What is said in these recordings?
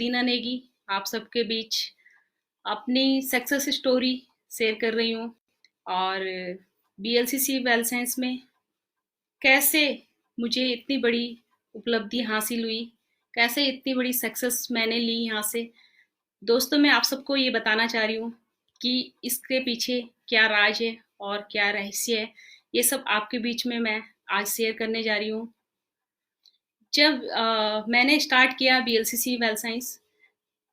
Medina Negi आप सबके बीच अपनी सक्सेस स्टोरी शेयर कर रही हूँ। और बीएलसीसी वेल साइंस में कैसे मुझे इतनी बड़ी उपलब्धि हासिल हुई, कैसे इतनी बड़ी सक्सेस मैंने ली यहाँ से। दोस्तों, मैं आप सबको ये बताना चाह रही हूँ कि इसके पीछे क्या राज है और क्या रहस्य है। ये सब आपके बीच में मैं आज शेयर करने जा रही हूँ। जब मैंने स्टार्ट किया बीएलसीसी वेल साइंस,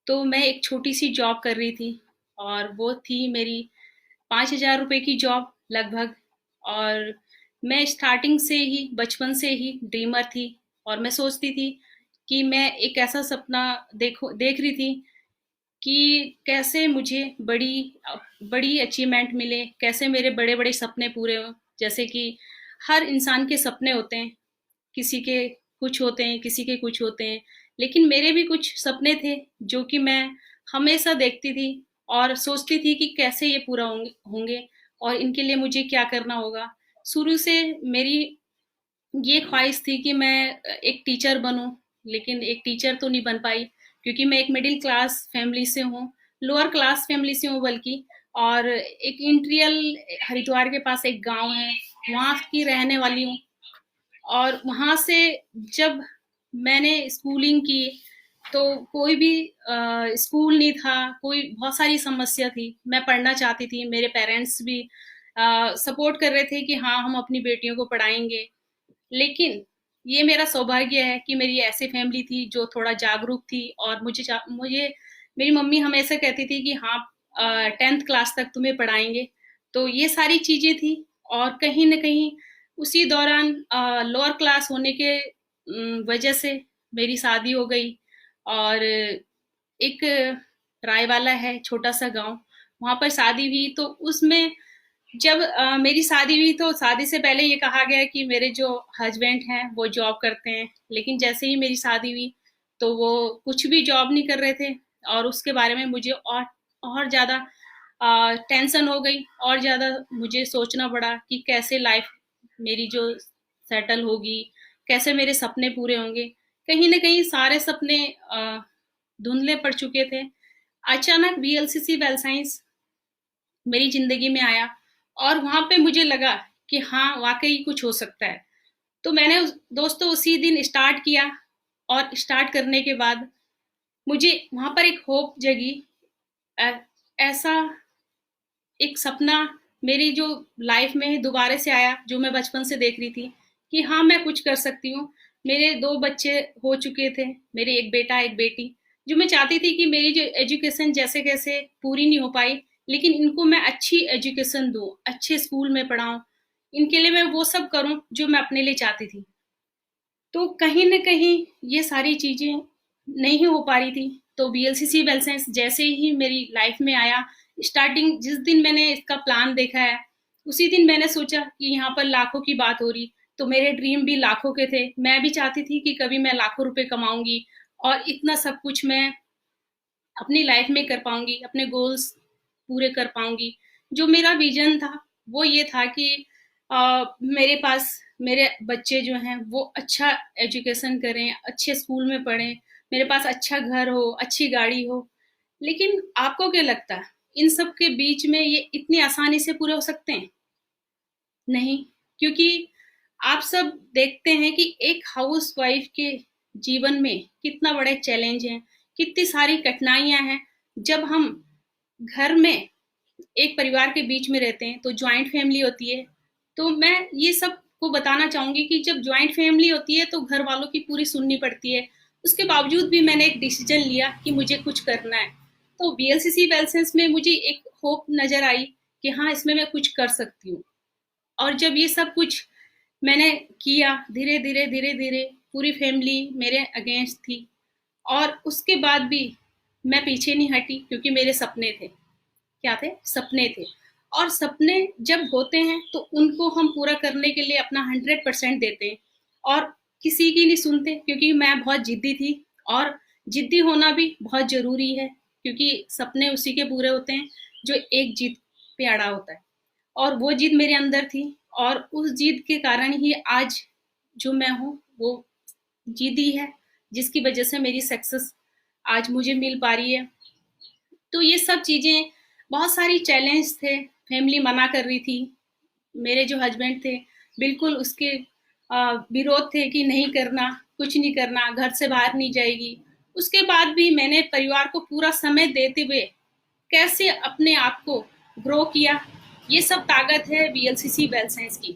तो मैं एक छोटी सी जॉब कर रही थी और वो थी मेरी 5,000 रुपये की जॉब लगभग। और मैं स्टार्टिंग से ही, बचपन से ही ड्रीमर थी और मैं सोचती थी कि मैं एक ऐसा सपना देख रही थी कि कैसे मुझे बड़ी अचीवमेंट मिले, कैसे मेरे बड़े बड़े सपने पूरे हों। जैसे कि हर इंसान के सपने होते हैं, किसी के कुछ होते हैं, किसी के कुछ होते हैं, लेकिन मेरे भी कुछ सपने थे जो कि मैं हमेशा देखती थी और सोचती थी कि कैसे ये पूरा होंगे और इनके लिए मुझे क्या करना होगा। शुरू से मेरी ये ख्वाहिश थी कि मैं एक टीचर बनूं, लेकिन एक टीचर तो नहीं बन पाई क्योंकि मैं एक मिडिल क्लास फैमिली से हूँ, लोअर क्लास फैमिली से हूँ बल्कि। और एक इंटीरियल हरिद्वार के पास एक गांव है, वहाँ की रहने वाली हूँ। और वहाँ से जब मैंने स्कूलिंग की तो कोई भी स्कूल नहीं था, कोई बहुत सारी समस्या थी। मैं पढ़ना चाहती थी, मेरे पेरेंट्स भी सपोर्ट कर रहे थे कि हाँ, हम अपनी बेटियों को पढ़ाएंगे। लेकिन ये मेरा सौभाग्य है कि मेरी ऐसी फैमिली थी जो थोड़ा जागरूक थी और मुझे मेरी मम्मी हमेशा कहती थी कि हाँ, 10th क्लास तक तुम्हें पढ़ाएंगे। तो ये सारी चीज़ें थी। और कहीं न कहीं उसी दौरान लोअर क्लास होने के वजह से मेरी शादी हो गई। और एक रायवाला है छोटा सा गांव, वहां पर शादी हुई। तो उसमें जब मेरी शादी हुई तो शादी से पहले ये कहा गया कि मेरे जो हस्बैंड हैं वो जॉब करते हैं, लेकिन जैसे ही मेरी शादी हुई तो वो कुछ भी जॉब नहीं कर रहे थे। और उसके बारे में मुझे और ज़्यादा टेंशन हो गई, और ज़्यादा मुझे सोचना पड़ा कि कैसे लाइफ मेरी जो सेटल होगी, कैसे मेरे सपने पूरे होंगे। कहीं ना कहीं सारे सपने धुंधले पड़ चुके थे। अचानक बीएलसीसी वेल साइंस मेरी जिंदगी में आया और वहां पे मुझे लगा कि हाँ, वाकई कुछ हो सकता है। तो मैंने दोस्तों उसी दिन स्टार्ट किया। और स्टार्ट करने के बाद मुझे वहां पर एक होप जगी। ऐसा एक सपना मेरी जो लाइफ में दोबारा से आया, जो मैं बचपन से देख रही थी कि हाँ, मैं कुछ कर सकती हूँ। मेरे 2 बच्चे हो चुके थे, मेरे एक बेटा एक बेटी, जो मैं चाहती थी कि मेरी जो एजुकेशन जैसे कैसे पूरी नहीं हो पाई, लेकिन इनको मैं अच्छी एजुकेशन दूँ, अच्छे स्कूल में पढ़ाऊँ, इनके लिए मैं वो सब करूँ जो मैं अपने लिए चाहती थी। तो कहीं न कहीं ये सारी चीज़ें नहीं हो पा रही थी। तो बीएलसीसी वेल साइंस जैसे ही मेरी लाइफ में आया, स्टार्टिंग जिस दिन मैंने इसका प्लान देखा है, उसी दिन मैंने सोचा कि यहाँ पर लाखों की बात हो रही, तो मेरे ड्रीम भी लाखों के थे। मैं भी चाहती थी कि कभी मैं लाखों रुपए कमाऊँगी और इतना सब कुछ मैं अपनी लाइफ में कर पाऊँगी, अपने गोल्स पूरे कर पाऊँगी। जो मेरा विज़न था, वो ये था कि मेरे पास मेरे बच्चे जो हैं वो अच्छा एजुकेशन करें, अच्छे स्कूल में पढ़ें, मेरे पास अच्छा घर हो, अच्छी गाड़ी हो। लेकिन आपको क्या लगता है, इन सब के बीच में ये इतनी आसानी से पूरे हो सकते हैं? नहीं, क्योंकि आप सब देखते हैं कि एक हाउसवाइफ के जीवन में कितना बड़े चैलेंज हैं, कितनी सारी कठिनाइयाँ हैं। जब हम घर में एक परिवार के बीच में रहते हैं तो जॉइंट फैमिली होती है। तो मैं ये सबको बताना चाहूँगी कि जब जॉइंट फैमिली होती है तो घर वालों की पूरी सुननी पड़ती है। उसके बावजूद भी मैंने एक डिसीजन लिया कि मुझे कुछ करना है। तो बीएलसीसी वेलसेंस में मुझे एक होप नज़र आई कि हाँ, इसमें मैं कुछ कर सकती हूँ। और जब ये सब कुछ मैंने किया, धीरे-धीरे पूरी फैमिली मेरे अगेंस्ट थी। और उसके बाद भी मैं पीछे नहीं हटी क्योंकि मेरे सपने थे। क्या थे? सपने थे। और सपने जब होते हैं तो उनको हम पूरा करने के लिए अपना 100% देते हैं और किसी की नहीं सुनते, क्योंकि मैं बहुत ज़िद्दी थी। और ज़िद्दी होना भी बहुत ज़रूरी है क्योंकि सपने उसी के पूरे होते हैं जो एक जिद पे अड़ा होता है। और वो जिद मेरे अंदर थी और उस जिद के कारण ही आज जो मैं हूँ वो जिद्दी है, जिसकी वजह से मेरी सक्सेस आज मुझे मिल पा रही है। तो ये सब चीज़ें, बहुत सारी चैलेंज थे, फैमिली मना कर रही थी। मेरे जो हस्बैंड थे, बिल्कुल उसके विरोध थे कि नहीं करना, कुछ नहीं करना, घर से बाहर नहीं जाएगी। उसके बाद भी मैंने परिवार को पूरा समय देते हुए कैसे अपने आप को ग्रो किया, ये सब ताकत है वीएलसीसी वेल्थ साइंस की।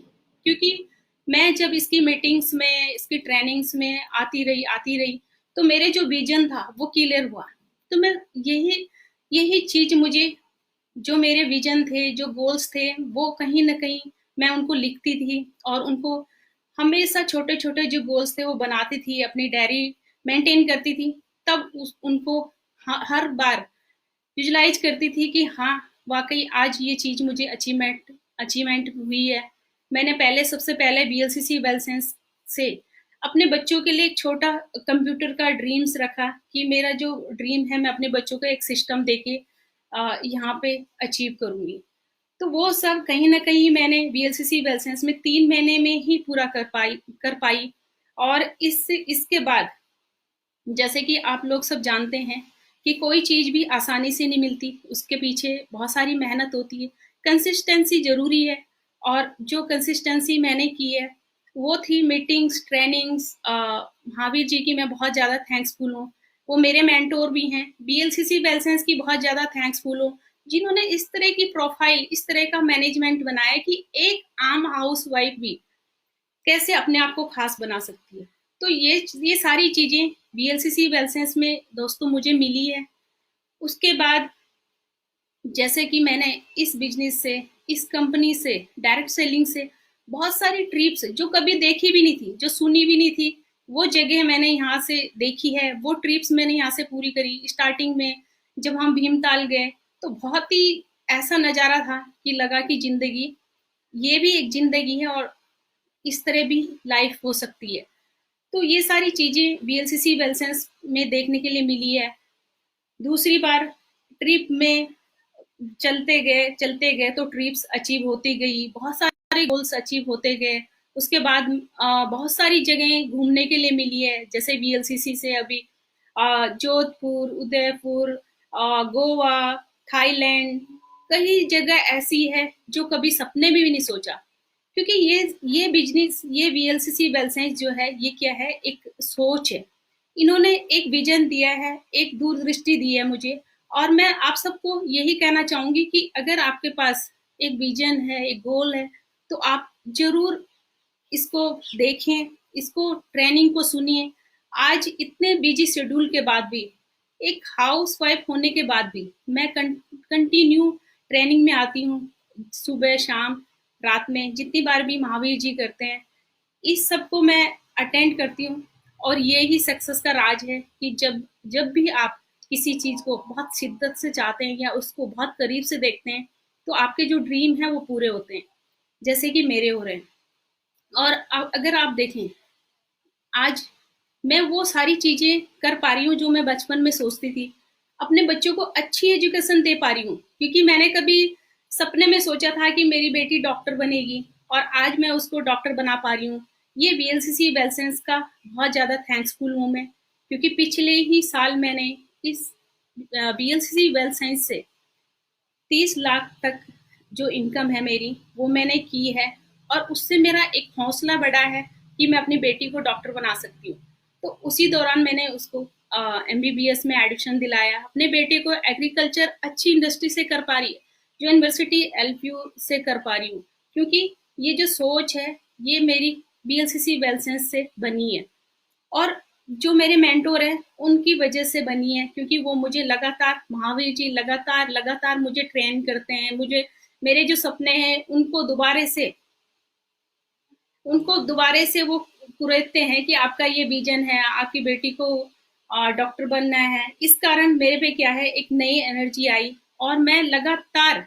क्योंकि मैं जब इसकी मीटिंग्स में, इसकी ट्रेनिंग्स में आती रही, तो मेरे जो विजन था वो क्लियर हुआ। तो मैं यही यही चीज मुझे, जो मेरे विजन थे, जो गोल्स थे, वो कहीं न कहीं मैं उनको लिखती थी और उनको हमेशा छोटे-छोटे जो गोल्स थे वो बनाती थी, अपनी डायरी मेंटेन करती थी। तब उनको हर बार विजुलाइज करती थी कि हाँ, वाक़ई आज ये चीज़ मुझे अचीवमेंट अचीवमेंट हुई है। मैंने पहले, सबसे पहले बीएलसीसी वेल साइंस से अपने बच्चों के लिए एक छोटा कंप्यूटर का ड्रीम्स रखा कि मेरा जो ड्रीम है, मैं अपने बच्चों को एक सिस्टम देके यहाँ पे अचीव करूँगी। तो वो सब कहीं न कहीं मैंने बीएलसीसी वेल साइंस में 3 महीने में ही पूरा कर पाई। और इसके बाद, जैसे कि आप लोग सब जानते हैं कि कोई चीज़ भी आसानी से नहीं मिलती, उसके पीछे बहुत सारी मेहनत होती है, कंसिस्टेंसी ज़रूरी है। और जो कंसिस्टेंसी मैंने की है, वो थी मीटिंग्स, ट्रेनिंग्स। महावीर जी की मैं बहुत ज़्यादा थैंक्सफुल हूँ, वो मेरे मेंटोर भी हैं। बीएलसीसी वेल साइंस की बहुत ज़्यादा थैंक्सफुल हूँ, जिन्होंने इस तरह की प्रोफाइल, इस तरह का मैनेजमेंट बनाया कि एक आम हाउसवाइफ भी कैसे अपने आप को खास बना सकती है। तो ये सारी चीज़ें बीएलसीसी वेल साइंस में दोस्तों मुझे मिली है। उसके बाद, जैसे कि मैंने इस बिज़नेस से, इस कंपनी से, डायरेक्ट सेलिंग से बहुत सारी ट्रिप्स जो कभी देखी भी नहीं थी, जो सुनी भी नहीं थी, वो जगह मैंने यहाँ से देखी है, वो ट्रिप्स मैंने यहाँ से पूरी करी। स्टार्टिंग में जब हम भीमताल गए, तो बहुत ही ऐसा नज़ारा था कि लगा कि ज़िंदगी, ये भी एक ज़िंदगी है और इस तरह भी लाइफ हो सकती है। तो ये सारी चीज़ें बीएलसीसी वेल साइंस में देखने के लिए मिली है। दूसरी बार ट्रिप में चलते गए तो ट्रिप्स अचीव होती गई, बहुत सारे गोल्स अचीव होते गए। उसके बाद बहुत सारी जगहें घूमने के लिए मिली है, जैसे बीएलसीसी से अभी जोधपुर, उदयपुर, गोवा, थाईलैंड, कई जगह ऐसी है जो कभी सपने में भी नहीं सोचा। क्योंकि ये बिजनेस, ये वीएलसीसी वेल साइंस जो है, ये क्या है, एक सोच है। इन्होंने एक विजन दिया है, एक दूरदृष्टि दी है मुझे। और मैं आप सबको यही कहना चाहूंगी कि अगर आपके पास एक विजन है, एक गोल है, तो आप जरूर इसको देखें, इसको, ट्रेनिंग को सुनिए। आज इतने बिजी शेड्यूल के बाद भी, एक हाउसवाइफ होने के बाद भी, मैं कंटिन्यू ट्रेनिंग में आती हूँ, सुबह शाम रात में, जितनी बार भी महावीर जी करते हैं, इस सब को मैं अटेंड करती हूँ। और ये ही सक्सेस का राज है कि जब जब भी आप किसी चीज को बहुत शिद्दत से चाहते हैं या उसको बहुत करीब से देखते हैं, तो आपके जो ड्रीम है वो पूरे होते हैं, जैसे कि मेरे हो रहे हैं। और अगर आप देखें, आज मैं वो सारी चीजें कर पा रही हूँ जो मैं बचपन में सोचती थी। अपने बच्चों को अच्छी एजुकेशन दे पा रही हूँ, क्योंकि मैंने कभी सपने में सोचा था कि मेरी बेटी डॉक्टर बनेगी, और आज मैं उसको डॉक्टर बना पा रही हूँ। ये बीएलसीसी वेल साइंस का बहुत ज्यादा थैंक्सफुल हूँ मैं, क्योंकि पिछले ही साल मैंने इस बीएलसीसी वेल साइंस से 30 लाख तक जो इनकम है मेरी, वो मैंने की है। और उससे मेरा एक हौसला बढ़ा है कि मैं अपनी बेटी को डॉक्टर बना सकती हूँ। तो उसी दौरान मैंने उसको एमबीबीएस में एडमिशन दिलाया। अपने बेटे को एग्रीकल्चर अच्छी इंडस्ट्री से कर पा रही है, जो यूनिवर्सिटी एलपीयू से कर पा रही हूँ, क्योंकि ये जो सोच है, ये मेरी बीएलसीसी वेल साइंस से बनी है। और जो मेरे मेंटोर हैं, उनकी वजह से बनी है, क्योंकि वो मुझे लगातार, महावीर जी लगातार लगातार मुझे ट्रेन करते हैं। मुझे मेरे जो सपने हैं उनको दोबारे से वो कुरेदते हैं कि आपका ये विजन है, आपकी बेटी को डॉक्टर बनना है। इस कारण मेरे पे क्या है, एक नई एनर्जी आई, और मैं लगातार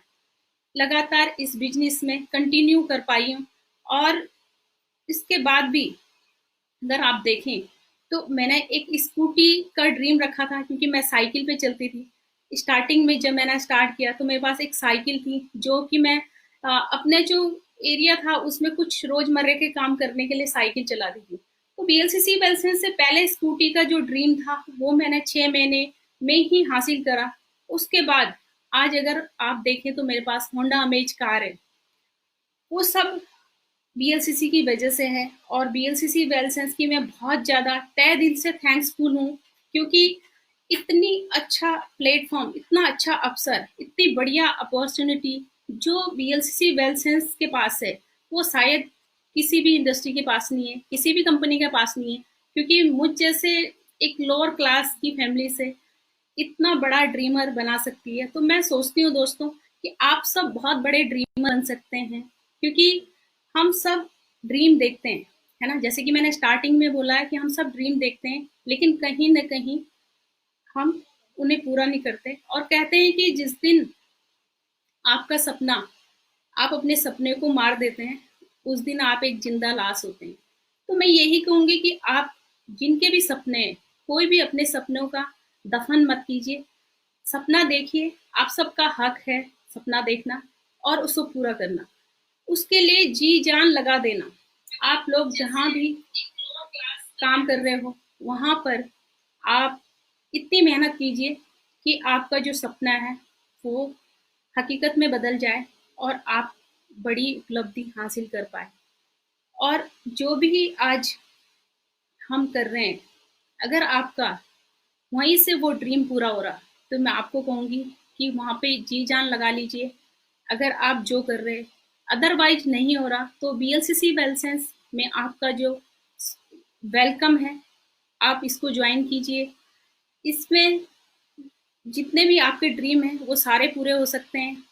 लगातार इस बिजनेस में कंटिन्यू कर पाई हूँ। और इसके बाद भी अगर आप देखें, तो मैंने एक स्कूटी का ड्रीम रखा था, क्योंकि मैं साइकिल पे चलती थी। स्टार्टिंग में जब मैंने स्टार्ट किया, तो मेरे पास एक साइकिल थी, जो कि मैं अपने जो एरिया था उसमें कुछ रोजमर्रा के काम करने के लिए साइकिल चलाती थी। तो बीएलसीसी लाइसेंस से पहले स्कूटी का जो ड्रीम था वो मैंने 6 महीने में ही हासिल करा। उसके बाद आज अगर आप देखें तो मेरे पास होंडा अमेज कार है। वो सब बीएलसीसी की वजह से है और बीएलसीसी लाइसेंस की मैं बहुत ज़्यादा तहे दिल से थैंक्सफुल हूँ, क्योंकि इतनी अच्छा प्लेटफॉर्म, इतना अच्छा अवसर, इतनी बढ़िया अपॉर्चुनिटी जो बीएलसीसी लाइसेंस के पास है वो शायद किसी भी इंडस्ट्री के पास नहीं है, किसी भी कंपनी के पास नहीं है। क्योंकि मुझ जैसे एक लोअर क्लास की फैमिली से इतना बड़ा ड्रीमर बना सकती है, तो मैं सोचती हूँ दोस्तों कि आप सब बहुत बड़े ड्रीमर बन सकते हैं, क्योंकि हम सब ड्रीम देखते हैं, है ना? जैसे कि मैंने स्टार्टिंग में बोला है कि हम सब ड्रीम देखते हैं, लेकिन कहीं न कहीं हम उन्हें पूरा नहीं करते और कहते हैं कि जिस दिन आपका सपना आप अपने सपने को मार देते हैं, उस दिन आप एक जिंदा लाश होते हैं। तो मैं यही कहूँगी कि आप जिनके भी सपने हैं, कोई भी अपने सपनों का दफन मत कीजिए। सपना देखिए, आप सबका हक है सपना देखना और उसको पूरा करना। उसके लिए जी जान लगा देना। आप लोग जहाँ भी काम कर रहे हो, वहाँ पर आप इतनी मेहनत कीजिए कि आपका जो सपना है वो हकीकत में बदल जाए और आप बड़ी उपलब्धि हासिल कर पाए। और जो भी आज हम कर रहे हैं, अगर आपका वहीं से वो ड्रीम पूरा हो रहा, तो मैं आपको कहूँगी कि वहाँ पे जी जान लगा लीजिए। अगर आप जो कर रहे अदरवाइज नहीं हो रहा, तो बीएलसीसी लाइसेंस में आपका जो वेलकम है, आप इसको ज्वाइन कीजिए। इसमें जितने भी आपके ड्रीम हैं वो सारे पूरे हो सकते हैं।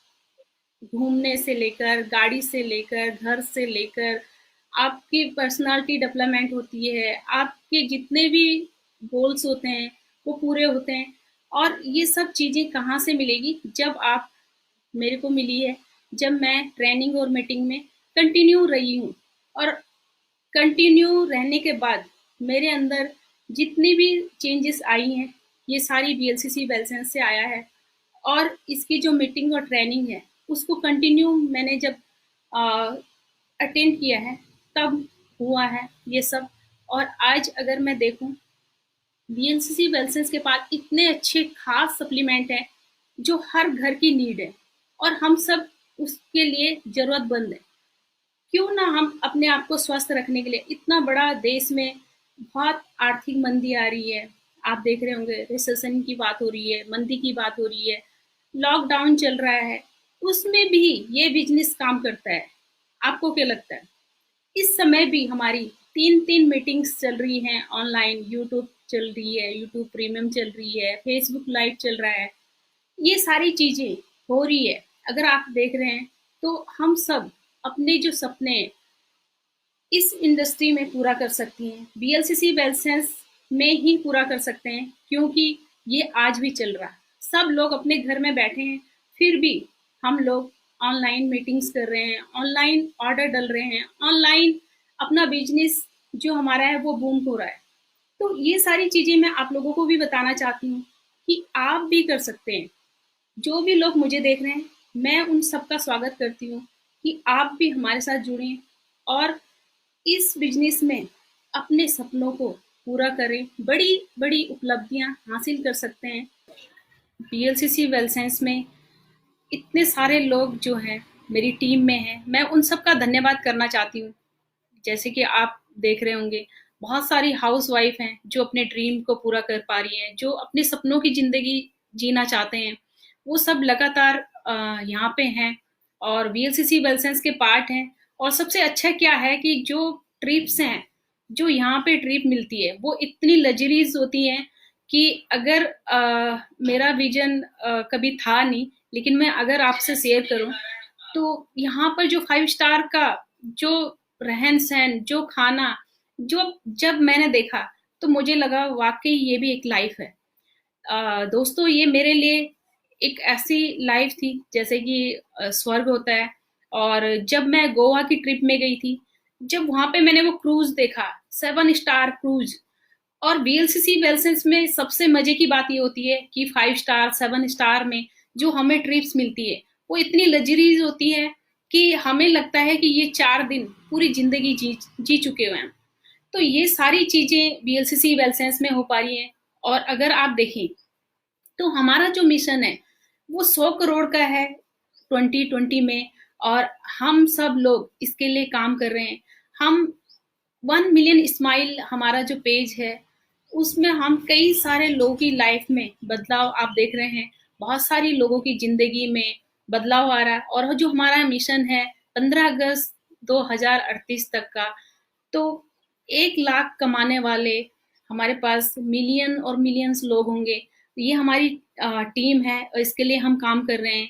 घूमने से लेकर, गाड़ी से लेकर, घर से लेकर, आपकी पर्सनालिटी डेवलपमेंट होती है, आपके जितने भी गोल्स होते हैं वो पूरे होते हैं। और ये सब चीज़ें कहाँ से मिलेगी? जब आप मेरे को मिली है, जब मैं ट्रेनिंग और मीटिंग में कंटिन्यू रही हूँ और कंटिन्यू रहने के बाद मेरे अंदर जितनी भी चेंजेस आई हैं, ये सारी बीएलसीसी लाइसेंस से आया है। और इसकी जो मीटिंग और ट्रेनिंग है, उसको कंटिन्यू मैंने जब अटेंड किया है, तब हुआ है ये सब। और आज अगर मैं देखूं, बीएलसीसी लाइसेंस के पास इतने अच्छे खास सप्लीमेंट हैं जो हर घर की नीड है और हम सब उसके लिए ज़रूरतमंद है। क्यों ना हम अपने आप को स्वस्थ रखने के लिए, इतना बड़ा देश में बहुत आर्थिक मंदी आ रही है, आप देख रहे होंगे, रिसेशन की बात हो रही है, मंदी की बात हो रही है, लॉकडाउन चल रहा है, उसमें भी ये बिजनेस काम करता है। आपको क्या लगता है? इस समय भी हमारी 3-3 मीटिंग्स चल रही हैं ऑनलाइन, यूट्यूब चल रही है, यूट्यूब प्रीमियम चल रही है, फेसबुक लाइव चल रहा है। ये सारी चीज़ें हो रही है, अगर आप देख रहे हैं, तो हम सब अपने जो सपने हैं, इस इंडस्ट्री में पूरा कर सकती हैं। बीएलसीसी लाइसेंस में ही पूरा कर सकते हैं, क्योंकि ये आज भी चल रहा है। सब लोग अपने घर में बैठे हैं, फिर भी हम लोग ऑनलाइन मीटिंग्स कर रहे हैं, ऑनलाइन ऑर्डर डल रहे हैं, ऑनलाइन अपना बिजनेस जो हमारा है वो बूम हो रहा है। तो ये सारी चीज़ें मैं आप लोगों को भी बताना चाहती हूँ कि आप भी कर सकते हैं। जो भी लोग मुझे देख रहे हैं, मैं उन सबका स्वागत करती हूँ कि आप भी हमारे साथ जुड़ें और इस बिजनेस में अपने सपनों को पूरा करें, बड़ी-बड़ी उपलब्धियाँ हासिल कर सकते हैं। बीएलसीसी लाइसेंस में इतने सारे लोग जो हैं मेरी टीम में हैं, मैं उन सबका धन्यवाद करना चाहती हूँ। जैसे कि आप देख रहे होंगे, बहुत सारी हाउसवाइफ हैं जो अपने ड्रीम को पूरा कर पा रही हैं, जो अपने सपनों की ज़िंदगी जीना चाहते हैं। वो सब लगातार यहाँ पे हैं और बीएलसीसी लाइसेंस के पार्ट हैं। और सबसे अच्छा क्या है कि जो ट्रिप्स हैं, जो यहाँ पे ट्रिप मिलती है, वो इतनी लग्जरीज़ होती हैं कि अगर मेरा विज़न कभी था नहीं, लेकिन मैं अगर आपसे शेयर करूँ, तो यहाँ पर जो 5 स्टार का जो रहन-सहन, जो खाना, जो जब मैंने देखा, तो मुझे लगा वाक़ई ये भी एक लाइफ़ है। दोस्तों, ये मेरे लिए एक ऐसी लाइफ़ थी जैसे कि स्वर्ग होता है। और जब मैं गोवा की ट्रिप में गई थी, जब वहाँ पे मैंने वो क्रूज़ देखा, 7 स्टार क्रूज़। और बीएलसीसी लाइसेंस में सबसे मज़े की बात ये होती है कि 5 स्टार, 7 स्टार में जो हमें ट्रिप्स मिलती है, वो इतनी लग्ज़रीज़ होती है कि हमें लगता है कि ये 4 दिन पूरी ज़िंदगी जी चुके हुए हैं। तो ये सारी चीज़ें बीएलसीसी वेलसेंस में हो पा रही हैं। और अगर आप देखें तो हमारा जो मिशन है वो 100 करोड़ का है 2020 में, और हम सब लोग इसके लिए काम कर रहे हैं। हम 1 मिलियन स्माइल हमारा जो पेज है, उसमें हम कई सारे लोगों की लाइफ में बदलाव आप देख रहे हैं। बहुत सारी लोगों की जिंदगी में बदलाव आ रहा है। और जो हमारा मिशन है 15 अगस्त 2038 तक का, तो 1 लाख कमाने वाले हमारे पास मिलियन और मिलियंस लोग होंगे। ये हमारी टीम है और इसके लिए हम काम कर रहे हैं।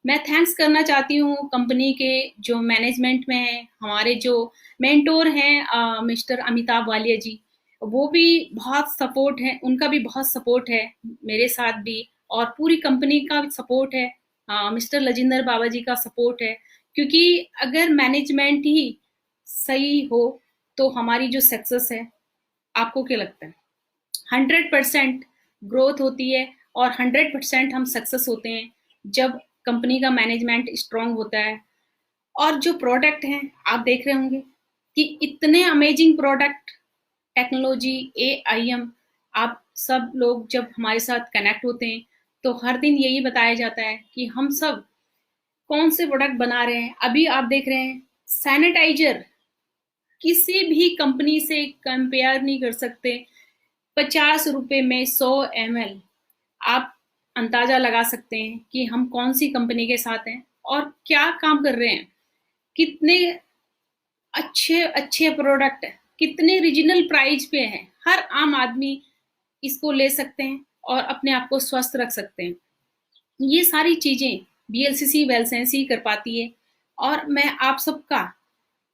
मैं थैंक्स करना चाहती हूँ कंपनी के जो मैनेजमेंट में है, हमारे जो मेंटोर हैं मिस्टर अमिताभ वालिया जी, वो भी बहुत सपोर्ट है, उनका भी बहुत सपोर्ट है मेरे साथ भी। और पूरी कंपनी का सपोर्ट है, मिस्टर लजिंदर बाबा जी का सपोर्ट है। क्योंकि अगर मैनेजमेंट ही सही हो तो हमारी जो सक्सेस है, आपको क्या लगता है, 100% ग्रोथ होती है और 100% हम सक्सेस होते हैं जब कंपनी का मैनेजमेंट स्ट्रांग होता है। और जो प्रोडक्ट हैं आप देख रहे होंगे कि इतने अमेजिंग प्रोडक्ट, टेक्नोलॉजी, एआईएम, आप सब लोग जब हमारे साथ कनेक्ट होते हैं तो हर दिन यही बताया जाता है कि हम सब कौन से प्रोडक्ट बना रहे हैं। अभी आप देख रहे हैं सैनिटाइजर, किसी भी कंपनी से कंपेयर नहीं कर सकते। 50 रुपए में 100 ml, आप अंदाजा लगा सकते हैं कि हम कौन सी कंपनी के साथ हैं और क्या काम कर रहे हैं। कितने अच्छे अच्छे प्रोडक्ट है, कितने रीजनल प्राइस पे हैं। हर आम आदमी इसको ले सकते हैं और अपने आप को स्वस्थ रख सकते हैं। ये सारी चीजें बीएलसीसी वेलसेंस ही कर पाती है। और मैं आप सबका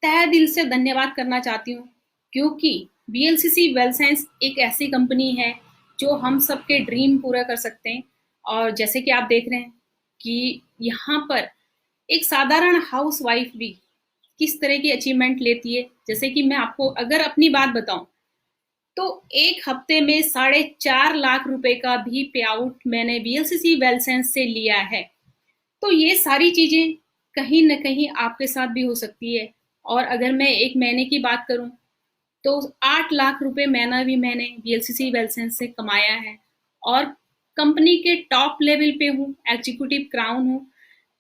तहे दिल से धन्यवाद करना चाहती हूँ, क्योंकि बीएलसीसी वेलसेंस एक ऐसी कंपनी है जो हम सबके ड्रीम पूरा कर सकते हैं। और जैसे कि आप देख रहे हैं कि यहाँ पर एक साधारण हाउस वाइफ भी किस तरह की अचीवमेंट लेती है। जैसे कि मैं आपको अगर अपनी बात बताऊं तो एक हफ्ते में 4.5 लाख रुपए का भी पे आउट मैंने बीएलसीसी वेलसेंस से लिया है। तो ये सारी चीजें कहीं न कहीं आपके साथ भी हो सकती है। और अगर मैं एक महीने की बात करूं तो 8 लाख रुपए महीना भी मैंने बीएलसीसी वेलसेंस से कमाया है। और कंपनी के टॉप लेवल पे हूँ, एग्जीक्यूटिव क्राउन हूँ।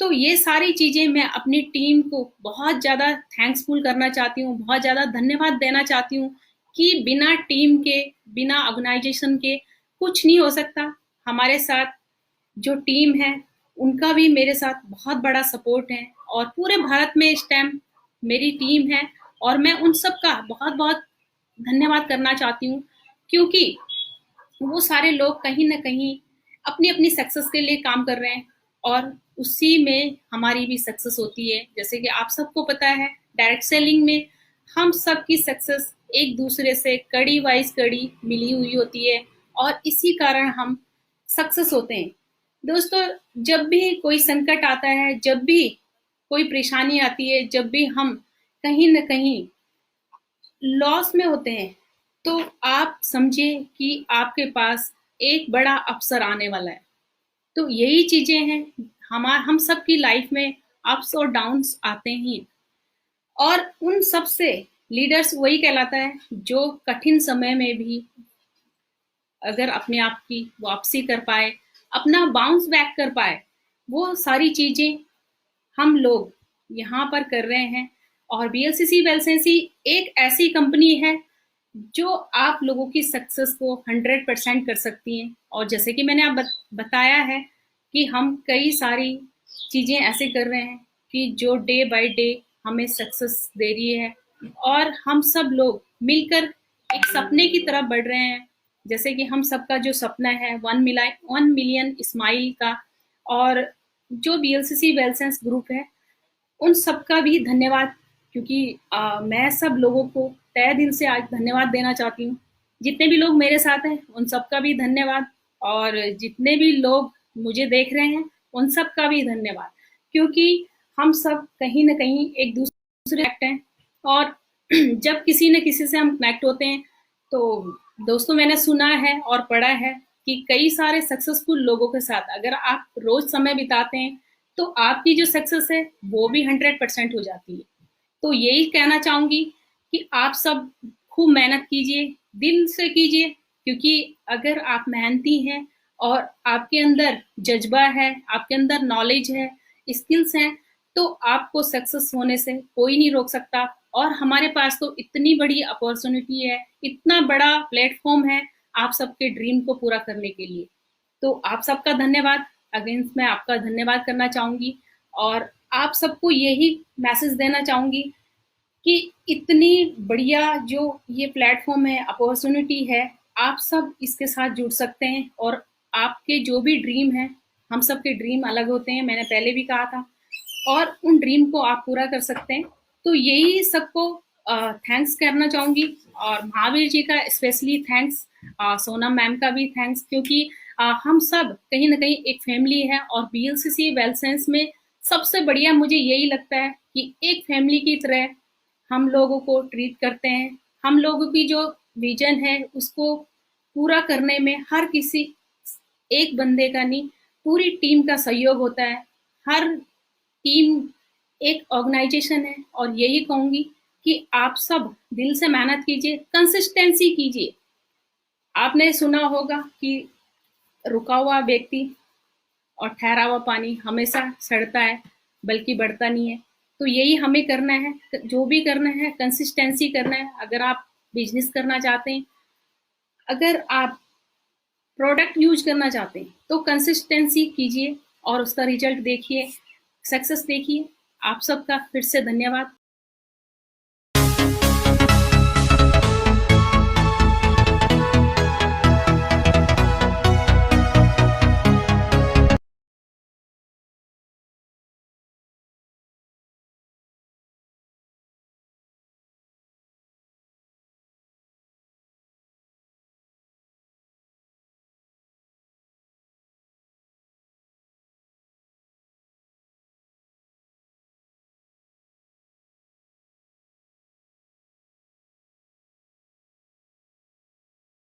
तो ये सारी चीजें मैं अपनी टीम को बहुत ज्यादा थैंक्सफुल करना चाहती हूँ, बहुत ज्यादा धन्यवाद देना चाहती हूँ कि बिना टीम के, बिना ऑर्गेनाइजेशन के कुछ नहीं हो सकता। हमारे साथ जो टीम है उनका भी मेरे साथ बहुत बड़ा सपोर्ट है। और पूरे भारत में इस टाइम मेरी टीम है और मैं उन सब का बहुत बहुत धन्यवाद करना चाहती हूँ, क्योंकि वो सारे लोग कहीं ना कहीं अपनी अपनी सक्सेस के लिए काम कर रहे हैं और उसी में हमारी भी सक्सेस होती है। जैसे कि आप सबको पता है डायरेक्ट सेलिंग में हम सब की सक्सेस एक दूसरे से कड़ी वाइज कड़ी मिली हुई होती है और इसी कारण हम सक्सेस होते हैं। दोस्तों, जब भी कोई संकट आता है, जब भी कोई परेशानी आती है, जब भी हम कहीं न कहीं लॉस में होते हैं, तो आप समझे कि आपके पास एक बड़ा अवसर आने वाला है। तो यही चीजें हैं, हम सबकी लाइफ में अप्स और डाउन्स आते ही, और उन सब से लीडर्स वही कहलाता है जो कठिन समय में भी अगर अपने आप की वापसी कर पाए, अपना बाउंस बैक कर पाए, वो सारी चीजें हम लोग यहाँ पर कर रहे हैं। और बीएलसीसी वेलसेंसी एक ऐसी कंपनी है जो आप लोगों की सक्सेस को 100% कर सकती है। और जैसे कि मैंने आप बताया है कि हम कई सारी चीजें ऐसे कर रहे हैं कि जो डे बाय डे हमें सक्सेस दे रही है, और हम सब लोग मिलकर एक सपने की तरफ बढ़ रहे हैं। जैसे कि हम सबका जो सपना है 1 मिलियन स्माइल का, और जो बीएलसीसी वेलसेंस ग्रुप है उन सबका भी धन्यवाद, क्योंकि मैं सब लोगों को तहे दिल से आज धन्यवाद देना चाहती हूँ। जितने भी लोग मेरे साथ हैं उन सबका भी धन्यवाद, और जितने भी लोग मुझे देख रहे हैं उन सबका भी धन्यवाद, क्योंकि हम सब कहीं न कहीं एक दूसरे कनेक्ट हैं। और जब किसी न किसी से हम कनेक्ट होते हैं तो दोस्तों, मैंने सुना है और पढ़ा है कि कई सारे सक्सेसफुल लोगों के साथ अगर आप रोज समय बिताते हैं तो आपकी जो सक्सेस है वो भी 100% हो जाती है। तो यही कहना चाहूंगी कि आप सब खूब मेहनत कीजिए, दिल से कीजिए, क्योंकि अगर आप मेहनती हैं और आपके अंदर जज़्बा है, आपके अंदर नॉलेज है, स्किल्स हैं, तो आपको सक्सेस होने से कोई नहीं रोक सकता। और हमारे पास तो इतनी बड़ी अपॉर्च्युनिटी है, इतना बड़ा प्लेटफ़ॉर्म है आप सबके ड्रीम को पूरा करने के लिए। तो आप सबका धन्यवाद। अगेन मैं आपका धन्यवाद करना चाहूँगी और आप सबको यही मैसेज देना चाहूँगी कि इतनी बढ़िया जो ये प्लेटफॉर्म है, अपॉर्चुनिटी है, आप सब इसके साथ जुड़ सकते हैं और आपके जो भी ड्रीम है, हम सब के ड्रीम अलग होते हैं, मैंने पहले भी कहा था, और उन ड्रीम को आप पूरा कर सकते हैं। तो यही सबको थैंक्स करना चाहूँगी और महावीर जी का स्पेशली थैंक्स, सोनम मैम का भी थैंक्स, क्योंकि हम सब कहीं न कहीं एक फैमिली है और बीएलसीसी वेलसेंस में सबसे बढ़िया मुझे यही लगता है कि एक फैमिली की तरह हम लोगों को ट्रीट करते हैं। हम लोगों की जो विजन है उसको पूरा करने में हर किसी एक बंदे का नहीं, पूरी टीम का सहयोग होता है। हर टीम एक ऑर्गेनाइजेशन है और यही कहूँगी कि आप सब दिल से मेहनत कीजिए, कंसिस्टेंसी कीजिए। आपने सुना होगा कि रुका हुआ व्यक्ति और ठहरा हुआ पानी हमेशा सड़ता है, बल्कि बढ़ता नहीं है। तो यही हमें करना है, जो भी करना है कंसिस्टेंसी करना है। अगर आप बिजनेस करना चाहते हैं, अगर आप प्रोडक्ट यूज करना चाहते हैं, तो कंसिस्टेंसी कीजिए और उसका रिजल्ट देखिए, सक्सेस देखिए। आप सबका फिर से धन्यवाद।